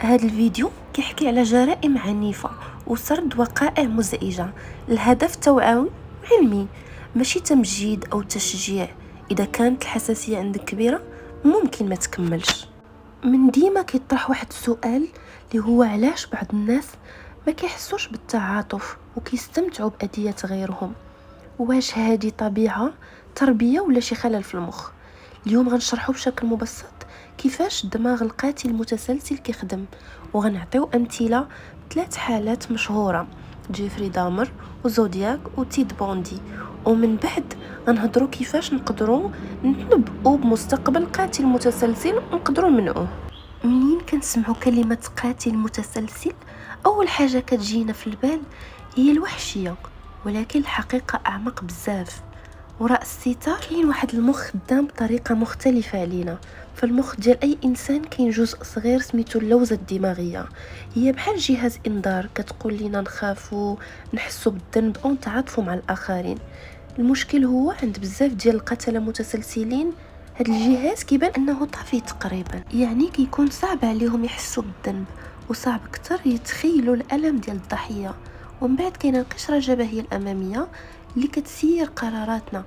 هذا الفيديو كيحكي على جرائم عنيفة وسرد وقائع مزعجة. الهدف توعوي علمي، ماشي تمجيد أو تشجيع. إذا كانت الحساسية عندك كبيرة ممكن ما تكملش. من ديما كيطرح واحد السؤال اللي هو علاش بعض الناس ما كيحسوش بالتعاطف وكيستمتعوا بأذية غيرهم. واش هذه طبيعة، تربية، ولا شي خلل في المخ؟ اليوم غنشرحوا بشكل مبسط كيفاش الدماغ القاتل المتسلسل كيخدم، وغنعطيو امثله بثلاث حالات مشهوره: جيفري دامر وزودياك وتيد بوندي. ومن بعد غنهضروا كيفاش نقدروا نتنبؤوا بمستقبل قاتل متسلسل ونقدروا منعوه. منين كنسمعوا كلمه قاتل متسلسل اول حاجه كتجينا في البال هي الوحشيه، ولكن الحقيقه اعمق بزاف. وراء الستار كاين واحد المخ خدام بطريقه مختلفه علينا. فالمخ ديال اي انسان كاين جزء صغير سميتو اللوزه الدماغيه، هي بحال جهاز انذار كتقول لينا نخافوا، نحسوا بالذنب او نتعاطفوا مع الاخرين. المشكل هو عند بزاف ديال القتله المتسلسلين هاد الجهاز كيبان انه طافي تقريبا، يعني كيكون صعب عليهم يحسوا بالذنب وصعب اكثر يتخيلوا الالم ديال الضحيه. ومن بعد كاينه القشره الجبهيه الاماميه اللي كتسير قراراتنا،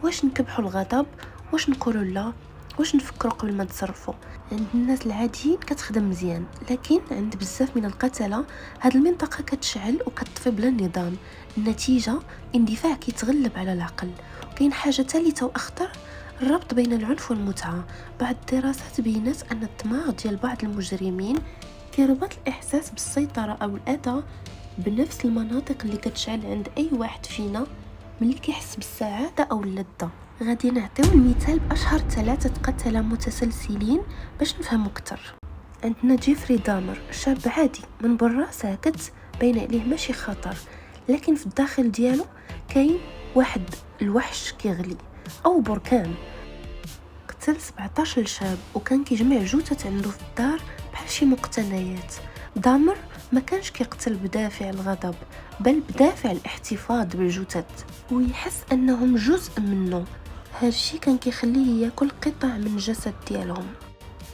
واش نكبحوا الغضب، واش نقولوا لا، واش نفكروا قبل ما نتصرفوا. عند الناس العاديين كتخدم مزيان، لكن عند بزاف من القتله هاد المنطقه كتشعل وكتطفي بلا نظام. النتيجه اندفاع كيتغلب على العقل. كاين حاجه ثالثه واخطر: الربط بين العنف والمتعه. بعض الدراسات بينت ان الدماغ ديال بعض المجرمين كيربط الاحساس بالسيطره او الاذى بنفس المناطق اللي كتشعل عند اي واحد فينا ملي كيحس بالسعاده او اللذه. غادي نعطيو المثال باشهر ثلاثه قتله متسلسلين باش نفهموا اكثر. عندنا جيفري دامر، شاب عادي من برا ساكت، باين عليه ماشي خطر، لكن في الداخل ديالو كاين واحد الوحش كيغلي او بركان. قتل 17 شاب وكان كيجمع جثث عنده في الدار بحال شي مقتنيات. دامر ما كانش كيقتل بدافع الغضب، بل بدافع الاحتفاظ بالجثث ويحس انهم جزء منه. هادشي كان كيخليه ياكل قطع من الجسد ديالهم.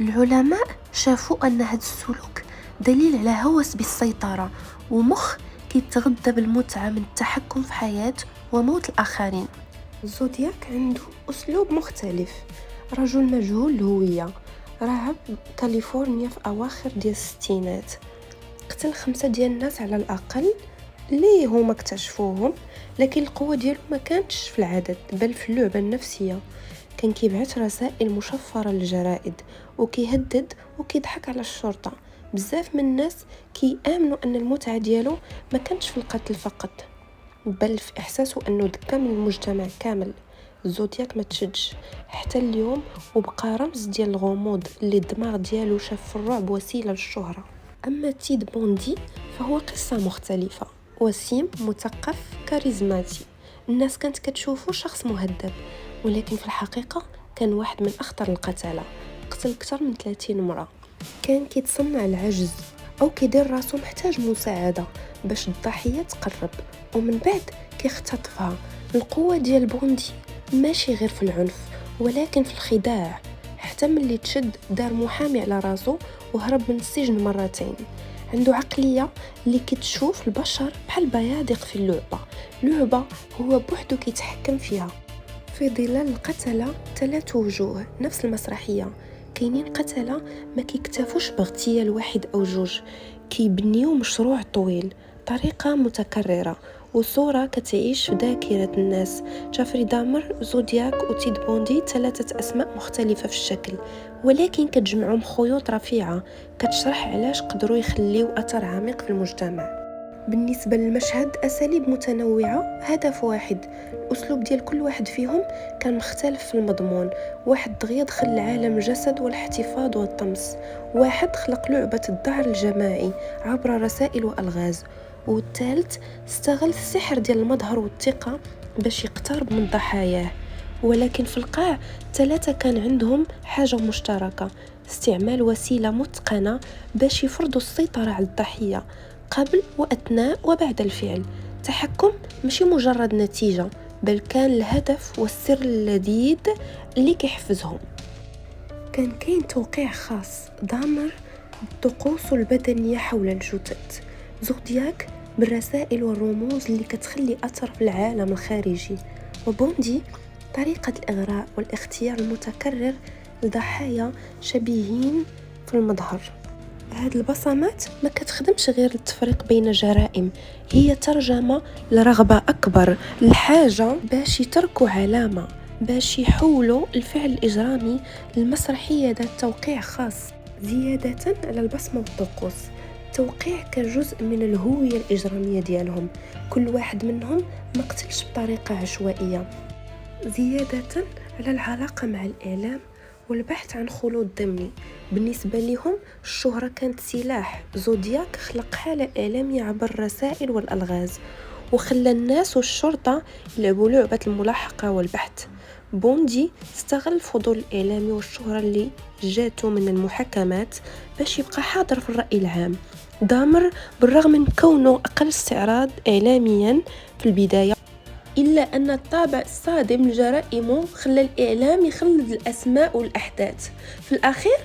العلماء شافوا ان هذا السلوك دليل على هوس بالسيطرة ومخ كيتغذى بالمتعة من التحكم في حياة وموت الآخرين. زودياك عنده أسلوب مختلف. رجل مجهول الهوية، راهب كاليفورنيا في أواخر ديال الستينات، قتل 5 ديال الناس على الأقل اللي هما اكتشفوهم، لكن القوة ديالو ما كانتش في العدد بل في اللعبة النفسية. كان كيبعث رسائل مشفرة للجرائد وكيهدد وكيضحك على الشرطة. بزاف من الناس كيامنوا ان المتعة ديالو ما كانتش في القتل فقط، بل في احساسه انه ذكى من المجتمع كامل. زودياك ما تشدش حتى اليوم وبقى رمز ديال الغموض اللي الدماغ ديالو شاف في الرعب وسيلة للشهرة. اما تيد بوندي فهو قصة مختلفة. وسيم، مثقف، كاريزماتي، الناس كانت كتشوفه شخص مهذب، ولكن في الحقيقة كان واحد من أخطر القتلة. قتل أكثر من 30 امرأة. كان كيتصنع العجز أو كيدير راسو محتاج مساعدة باش الضحية تقرب، ومن بعد كيختطفها. القوة ديال بوندي ماشي غير في العنف ولكن في الخداع. حتى ملي تشد دار محامي على راسو وهرب من السجن مرتين. عنده عقلية اللي كتشوف البشر بحال بيادق في لعبة هو بوحدو كيتحكم فيها. في ظلال القتلة 3 وجوه، نفس المسرحية. كاينين قتلة ما كيكتفوش باغتيال واحد أو جوج، كيبنيو مشروع طويل، طريقة متكررة وصورة كتعيش في ذاكرة الناس. جيفري دامر، زودياك وتيد بوندي 3 أسماء مختلفة في الشكل، ولكن كتجمعهم خيوط رفيعة كتشرح علاش قدروا يخليو أثر عميق في المجتمع. بالنسبة للمشهد، أساليب متنوعة، هدف واحد. الأسلوب ديال كل واحد فيهم كان مختلف في المضمون. واحد دغيا دخل عالم الجسد والاحتفاظ والطمس، واحد خلق لعبة الذعر الجماعي عبر رسائل وألغاز، والثالث استغل السحر ديال المظهر والثقة باش يقترب من ضحاياه. ولكن في القاع 3 كان عندهم حاجة مشتركة: استعمال وسيلة متقنة باش يفرضوا السيطرة على الضحية قبل وأثناء وبعد الفعل. تحكم ماشي مجرد نتيجة، بل كان الهدف والسر اللذيذ اللي كيحفزهم. كان كاين توقيع خاص. دامر الطقوس البدنية حول الجثث. زودياك بالرسائل والرموز اللي كتخلي أثر في العالم الخارجي. وبوندي طريقة الإغراء والاختيار المتكرر لضحايا شبيهين في المظهر. هاد البصمات ما كتخدمش غير التفريق بين جرائم، هي ترجمة لرغبة أكبر، الحاجة باش يتركوا علامة، باش يحولوا الفعل الإجرامي للمسرحية ذات توقيع خاص. زيادة على البصمة والطقوس، التوقيع كجزء من الهوية الإجرامية ديالهم، كل واحد منهم ما قتلش بطريقة عشوائية. زيادة على العلاقة مع الإعلام والبحث عن خلود ضمني، بالنسبة لهم الشهرة كانت سلاح. زودياك خلق حالة إعلامية عبر الرسائل والألغاز، وخلى الناس والشرطة يلعبوا لعبة الملاحقة والبحث. بوندي استغل الفضول الإعلامي والشهرة اللي جاته من المحاكمات باش يبقى حاضر في الرأي العام. دامر بالرغم من كونه أقل استعراض إعلاميا في البداية، إلا أن الطابع الصادم لجرائمه خلى الإعلام يخلد الأسماء والأحداث. في الأخير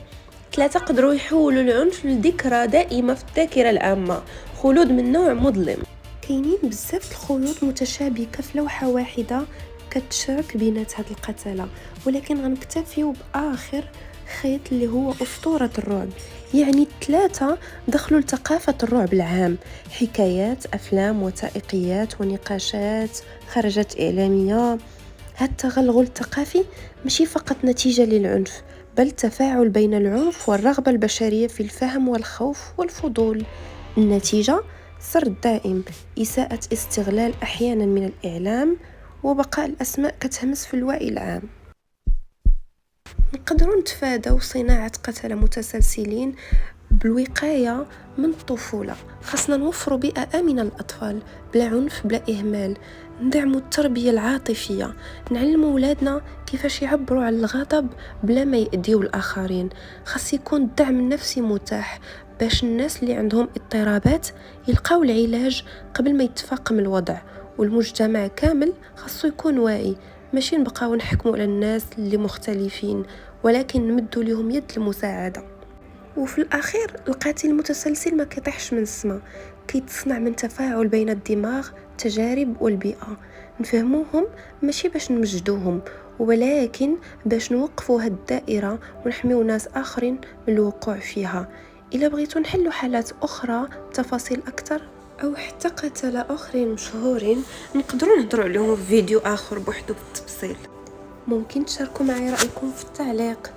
ثلاثة قدروا يحولوا العنف لذكرى دائمة في الذاكرة العامة، خلود من نوع مظلم. كاينين بزاف الخيوط متشابكة في لوحة واحدة كتشارك بينات هاد القتلة، ولكن غنكتفيو بآخر خيط اللي هو أسطورة الرعب. يعني الثلاثة دخلوا لثقافة الرعب العام، حكايات، أفلام، وثائقيات ونقاشات، خرجت إعلامية. هاد التغلغل الثقافي ماشي فقط نتيجة للعنف، بل تفاعل بين العنف والرغبة البشرية في الفهم والخوف والفضول. النتيجة سرد دائم، إساءة استغلال أحيانا من الإعلام، وبقاء الأسماء كتهمس في الوعي العام. نقدروا نتفادوا صناعة قتلة متسلسلين بالوقاية من الطفولة. خاصنا نوفروا بيئة آمنة للأطفال، بلا عنف بلا إهمال، ندعموا التربية العاطفية، نعلموا أولادنا كيفاش يعبروا عن الغضب بلا ما يأذيوا الآخرين. خاص يكون الدعم النفسي متاح باش الناس اللي عندهم اضطرابات يلقاو العلاج قبل ما يتفاقم الوضع. والمجتمع كامل خاصو يكون واعي، ماشي نبقاو نحكموا على الناس اللي مختلفين، ولكن نمدوا لهم يد المساعدة. وفي الأخير القاتل المتسلسل ما كيطيحش من السما، كيتصنع من تفاعل بين الدماغ، التجارب والبيئة. نفهموهم ماشي باش نمجدوهم، ولكن باش نوقفوا هاد الدائرة ونحميو ناس آخرين من الوقوع فيها. إلا بغيتوا نحلوا حالات أخرى تفاصيل أكثر، أو حتى قتلة آخرين مشهورين، نقدروا نهضروا عليهم في فيديو آخر بوحدو بالتفصيل. ممكن تشاركوا معي رأيكم في التعليق.